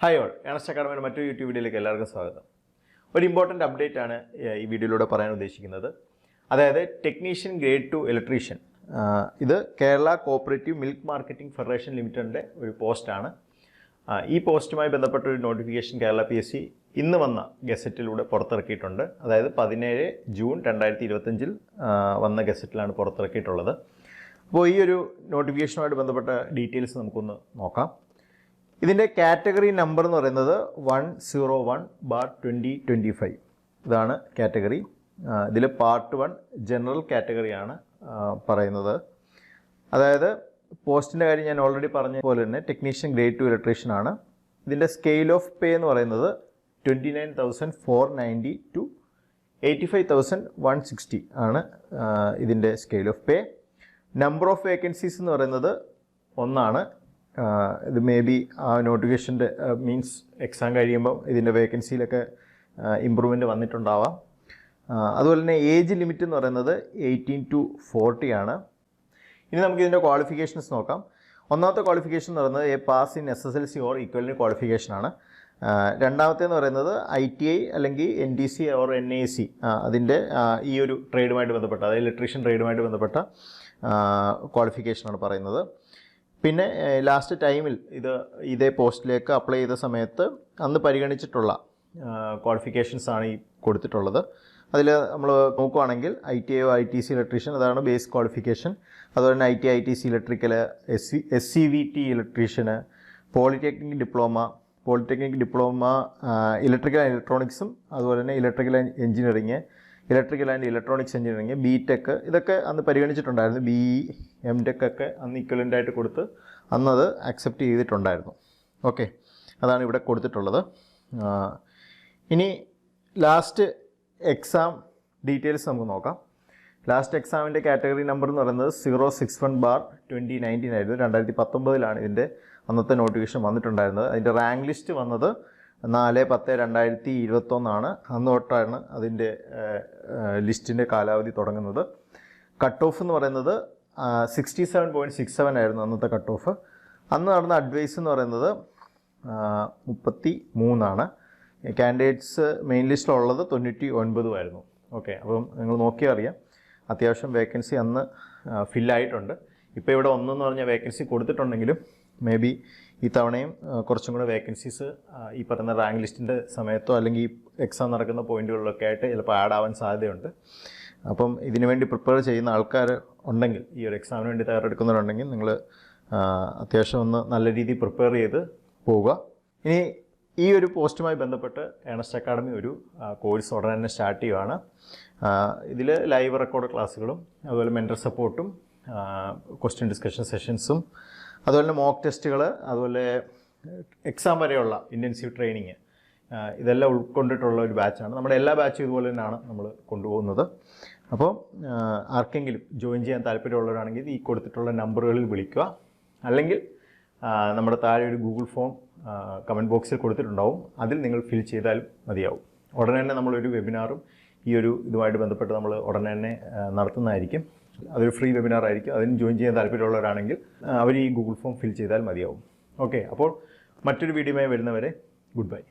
Hi all, Ernest അക്കാഡമിയുടെ മറ്റൊരു YouTube വീഡിയോയിലേക്ക് എല്ലാവർക്കും സ്വാഗതം. ഒരു ഇമ്പോർട്ടൻ്റ് അപ്ഡേറ്റ് ആണ് ഈ വീഡിയോയിലൂടെ പറയാൻ ഉദ്ദേശിക്കുന്നത്. അതായത് ടെക്നീഷ്യൻ ഗ്രേഡ് 2 ഇലക്ട്രീഷ്യൻ, ഇത് Kerala cooperative milk marketing federation ലിമിറ്റഡിൻ്റെ ഒരു പോസ്റ്റാണ്. ഈ പോസ്റ്റുമായി ബന്ധപ്പെട്ട ഒരു നോട്ടിഫിക്കേഷൻ കേരള PSC ഇന്ന് വന്ന ഗസറ്റിലൂടെ പുറത്തിറക്കിയിട്ടുണ്ട്. അതായത് 17 ജൂൺ 2025 വന്ന ഗസറ്റിലാണ് പുറത്തിറക്കിയിട്ടുള്ളത്. അപ്പോൾ ഈ ഒരു നോട്ടിഫിക്കേഷനുമായിട്ട് ബന്ധപ്പെട്ട ഡീറ്റെയിൽസ് നമുക്കൊന്ന് നോക്കാം. ഇതിൻ്റെ കാറ്റഗറി നമ്പർ എന്ന് പറയുന്നത് 101/2025. ഇതാണ് കാറ്റഗറി. ഇതിൽ പാർട്ട് 1 ജനറൽ കാറ്റഗറിയാണ് പറയുന്നത്. അതായത് പോസ്റ്റിൻ്റെ കാര്യം ഞാൻ ഓൾറെഡി പറഞ്ഞ പോലെ തന്നെ ടെക്നീഷ്യൻ ഗ്രേഡ് 2 ഇലക്ട്രീഷ്യൻ ആണ്. ഇതിൻ്റെ സ്കെയിൽ ഓഫ് പേ എന്ന് പറയുന്നത് 29,490 to 85,160 ആണ് ഇതിൻ്റെ scale of pay. Number of vacancies എന്ന് പറയുന്നത് 1 ആണ്. ഇത് മേ ബി ആ നോട്ടിഫിക്കേഷൻ്റെ മീൻസ് എക്സാം കഴിയുമ്പോൾ ഇതിൻ്റെ വേക്കൻസിയിലൊക്കെ ഇമ്പ്രൂവ്മെൻറ്റ് വന്നിട്ടുണ്ടാവാം. അതുപോലെ തന്നെ ഏജ് ലിമിറ്റ് എന്ന് പറയുന്നത് 18 to 40 ആണ്. ഇനി നമുക്ക് ഇതിൻ്റെ ക്വാളിഫിക്കേഷൻസ് നോക്കാം. ഒന്നാമത്തെ ക്വാളിഫിക്കേഷൻ എന്ന് പറയുന്നത് pass in SSLC or equivalent ക്വാളിഫിക്കേഷനാണ്. രണ്ടാമത്തേന്ന് പറയുന്നത് ITI അല്ലെങ്കിൽ NTC ഓർ NIC, അതിൻ്റെ ഈ ഒരു ട്രേഡുമായിട്ട് ബന്ധപ്പെട്ട, അതായത് ഇലക്ട്രീഷ്യൻ ട്രേഡുമായിട്ട് ബന്ധപ്പെട്ട ക്വാളിഫിക്കേഷനാണ് പറയുന്നത്. പിന്നെ ലാസ്റ്റ് ടൈമിൽ ഇതേ പോസ്റ്റിലേക്ക് അപ്ലൈ ചെയ്ത സമയത്ത് അന്ന് പരിഗണിച്ചിട്ടുള്ള ക്വാളിഫിക്കേഷൻസാണ് ഈ കൊടുത്തിട്ടുള്ളത്. അതിൽ നമ്മൾ നോക്കുകയാണെങ്കിൽ ITI ITC ഇലക്ട്രീഷ്യൻ, അതാണ് ബേസ് ക്വാളിഫിക്കേഷൻ. അതുപോലെ തന്നെ ITI ITC ഇലക്ട്രിക്കൽ, SCVT ഇലക്ട്രീഷ്യന്, പോളിടെക്നിക് ഡിപ്ലോമ ഇലക്ട്രിക്കൽ ആൻഡ് ഇലക്ട്രോണിക്സും, അതുപോലെ തന്നെ electrical and engineering, electrical and electronics engineering, BTech, ഇതൊക്കെ അന്ന് പരിഗണിച്ചിട്ടുണ്ടായിരുന്നു. BE MTech ഒക്കെ അന്ന് ഇക്വലൻ്റായിട്ട് കൊടുത്ത് അന്നത് അക്സെപ്റ്റ് ചെയ്തിട്ടുണ്ടായിരുന്നു. ഓക്കെ, അതാണ് ഇവിടെ കൊടുത്തിട്ടുള്ളത്. ഇനി ലാസ്റ്റ് എക്സാം ഡീറ്റെയിൽസ് നമുക്ക് നോക്കാം. ലാസ്റ്റ് എക്സാമിൻ്റെ കാറ്റഗറി നമ്പർ എന്ന് പറയുന്നത് 061/2019 ആയിരുന്നു. 2019 ഇതിൻ്റെ അന്നത്തെ നോട്ടിഫിക്കേഷൻ വന്നിട്ടുണ്ടായിരുന്നത്. അതിൻ്റെ റാങ്ക് ലിസ്റ്റ് വന്നത് 4/10/2021 ആണ്. അന്ന് തൊട്ടാണ് അതിൻ്റെ ലിസ്റ്റിൻ്റെ കാലാവധി തുടങ്ങുന്നത്. കട്ട് ഓഫ് എന്ന് പറയുന്നത് 67.67 ആയിരുന്നു അന്നത്തെ കട്ട് ഓഫ്. അന്ന് നടന്ന അഡ്വൈസ് എന്ന് പറയുന്നത് 33 ആണ്. കാൻഡിഡേറ്റ്സ് മെയിൻ ലിസ്റ്റിലുള്ളത് 99 ആയിരുന്നു. ഓക്കെ, അപ്പം നിങ്ങൾ നോക്കിയാൽ അറിയാം അത്യാവശ്യം വേക്കൻസി അന്ന് ഫില്ലായിട്ടുണ്ട്. ഇപ്പോൾ ഇവിടെ 1 എന്ന് പറഞ്ഞ വേക്കൻസി കൊടുത്തിട്ടുണ്ടെങ്കിലും മേ ബി ഈ തവണയും കുറച്ചും കൂടെ വേക്കൻസീസ് ഈ പറയുന്ന റാങ്ക് ലിസ്റ്റിൻ്റെ സമയത്തോ അല്ലെങ്കിൽ എക്സാം നടക്കുന്ന പോയിന്റുകളിലൊക്കെ ആയിട്ട് ചിലപ്പോൾ ആഡ് ആവാൻ സാധ്യതയുണ്ട്. അപ്പം ഇതിനു വേണ്ടി പ്രിപ്പയർ ചെയ്യുന്ന ആൾക്കാർ ഉണ്ടെങ്കിൽ, ഈ ഒരു എക്സാമിന് വേണ്ടി തയ്യാറെടുക്കുന്നവരുണ്ടെങ്കിൽ നിങ്ങൾ അത്യാവശ്യം ഒന്ന് നല്ല രീതിയിൽ പ്രിപ്പയർ ചെയ്ത് പോവുക. ഇനി ഈ ഒരു പോസ്റ്റുമായി ബന്ധപ്പെട്ട് ഏണസ്റ്റ് അക്കാഡമി ഒരു കോഴ്സ് ഉടനെ തന്നെ സ്റ്റാർട്ട് ചെയ്യുകയാണ്. ഇതിൽ ലൈവ് റെക്കോർഡ് ക്ലാസ്സുകളും അതുപോലെ മെൻറ്റർ സപ്പോർട്ടും ക്വസ്റ്റ്യൻ ഡിസ്കഷൻ സെഷൻസും അതുപോലെ തന്നെ മോക്ക് ടെസ്റ്റുകൾ, അതുപോലെ എക്സാം വരെയുള്ള ഇൻറ്റൻസീവ് ട്രെയിനിങ്, ഇതെല്ലാം ഉൾക്കൊണ്ടിട്ടുള്ള ഒരു ബാച്ചാണ്. നമ്മുടെ എല്ലാ ബാച്ചും ഇതുപോലെ തന്നെയാണ് നമ്മൾ കൊണ്ടുപോകുന്നത്. അപ്പോൾ ആർക്കെങ്കിലും ജോയിൻ ചെയ്യാൻ താല്പര്യമുള്ളവരാണെങ്കിൽ ഈ കൊടുത്തിട്ടുള്ള നമ്പറുകളിൽ വിളിക്കുക. അല്ലെങ്കിൽ നമ്മുടെ താഴെ ഒരു ഗൂഗിൾ ഫോം കമൻറ്റ് ബോക്സിൽ കൊടുത്തിട്ടുണ്ടാവും, അതിൽ നിങ്ങൾ ഫിൽ ചെയ്താലും മതിയാവും. ഉടനെ തന്നെ നമ്മളൊരു വെബിനാറും ഈ ഒരു ഇതുമായിട്ട് ബന്ധപ്പെട്ട് നമ്മൾ ഉടനെ തന്നെ നടത്തുന്നതായിരിക്കും. അതൊരു ഫ്രീ വെബിനാർ ആയിരിക്കും. അതിന് ജോയിൻ ചെയ്യാൻ താല്പര്യമുള്ളവരാണെങ്കിൽ അവർ ഈ ഗൂഗിൾ ഫോം ഫിൽ ചെയ്താൽ മതിയാവും. ഓക്കെ, അപ്പോൾ മറ്റൊരു വീഡിയോയുമായി വരുന്നവരെ ഗുഡ് ബൈ.